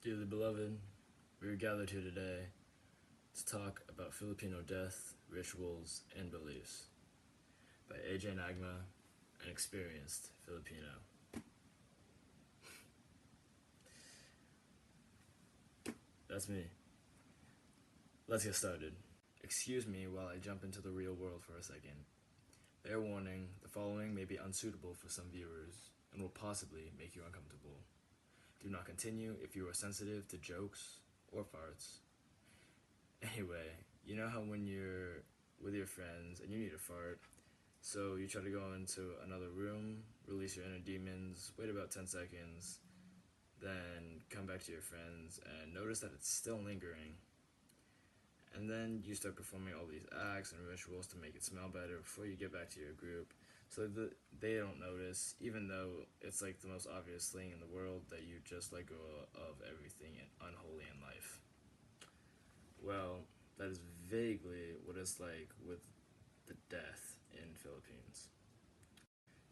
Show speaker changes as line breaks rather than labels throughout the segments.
Dearly beloved, we are gathered here today to talk about Filipino death, rituals, and beliefs by AJ Nagma, an experienced Filipino. That's me. Let's get started. Excuse me while I jump into the real world for a second. Fair warning, the following may be unsuitable for some viewers and will possibly make you uncomfortable. Do not continue if you are sensitive to jokes or farts. Anyway, you know how when you're with your friends and you need a fart, so you try to go into another room, release your inner demons, wait about 10 seconds, then come back to your friends and notice that it's still lingering. And then you start performing all these acts and rituals to make it smell better before you get back to your group, so that they don't notice, even though it's like the most obvious thing in the world that you just let go of everything unholy in life. Well, that is vaguely what it's like with the death in Philippines.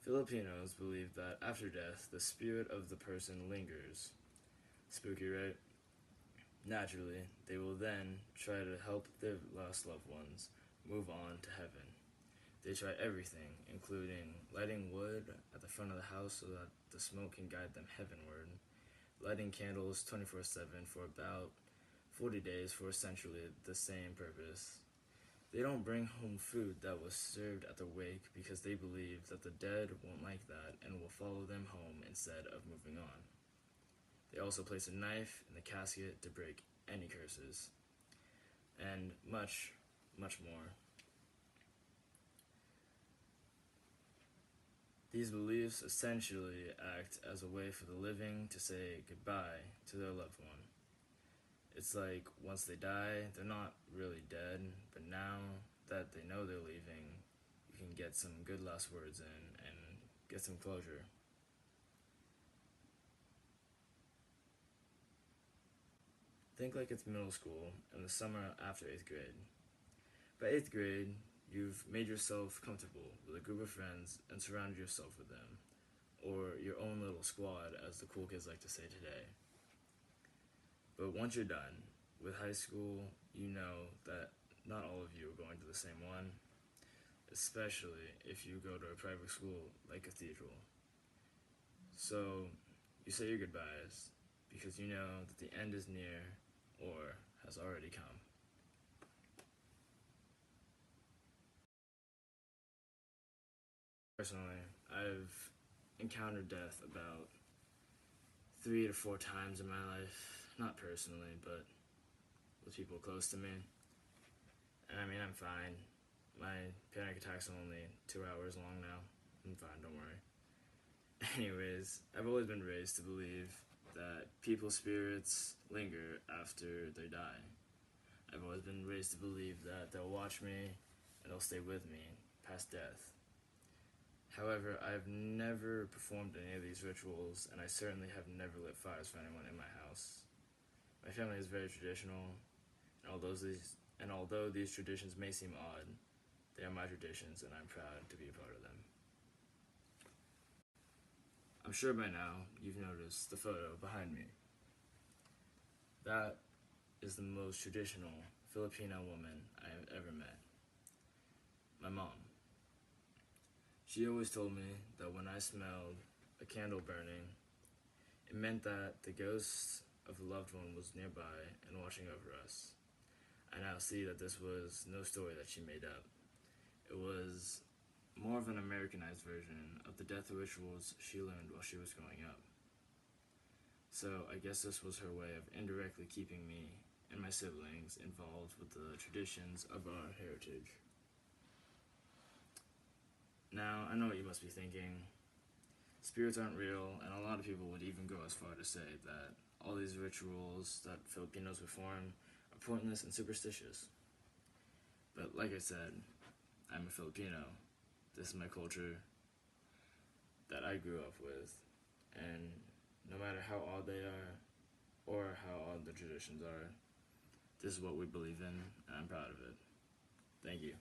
Filipinos believe that after death, the spirit of the person lingers. Spooky, right? Naturally, they will then try to help their lost loved ones move on to heaven. They try everything, including lighting wood at the front of the house so that the smoke can guide them heavenward, lighting candles 24/7 for about 40 days for essentially the same purpose. They don't bring home food that was served at the wake because they believe that the dead won't like that and will follow them home instead of moving on. They also place a knife in the casket to break any curses, and much, much more. These beliefs essentially act as a way for the living to say goodbye to their loved one. It's like once they die, they're not really dead, but now that they know they're leaving, you can get some good last words in and get some closure. Think like it's middle school and the summer after 8th grade. By 8th grade, you've made yourself comfortable with a group of friends and surrounded yourself with them, or your own little squad, as the cool kids like to say today. But once you're done with high school, you know that not all of you are going to the same one, especially if you go to a private school like Cathedral. So you say your goodbyes because you know that the end is near or has already come. Personally, I've encountered death about 3 to 4 times in my life. Not personally, but with people close to me. And I mean, I'm fine. My panic attacks are only 2 hours long now. I'm fine, don't worry. Anyways, I've always been raised to believe that people's spirits linger after they die. I've always been raised to believe that they'll watch me and they'll stay with me past death. However, I've never performed any of these rituals, and I certainly have never lit fires for anyone in my house. My family is very traditional, and although these traditions may seem odd, they are my traditions, and I'm proud to be a part of them. I'm sure by now you've noticed the photo behind me. That is the most traditional Filipino woman I have ever met. My mom. She always told me that when I smelled a candle burning, it meant that the ghost of a loved one was nearby and watching over us. I now see that this was no story that she made up. It was more of an Americanized version of the death rituals she learned while she was growing up. So I guess this was her way of indirectly keeping me and my siblings involved with the traditions of our heritage. Now, I know what you must be thinking. Spirits aren't real, and a lot of people would even go as far to say that all these rituals that Filipinos perform are pointless and superstitious. But like I said, I'm a Filipino. This is my culture that I grew up with, and no matter how odd they are, or how odd the traditions are, this is what we believe in, and I'm proud of it. Thank you.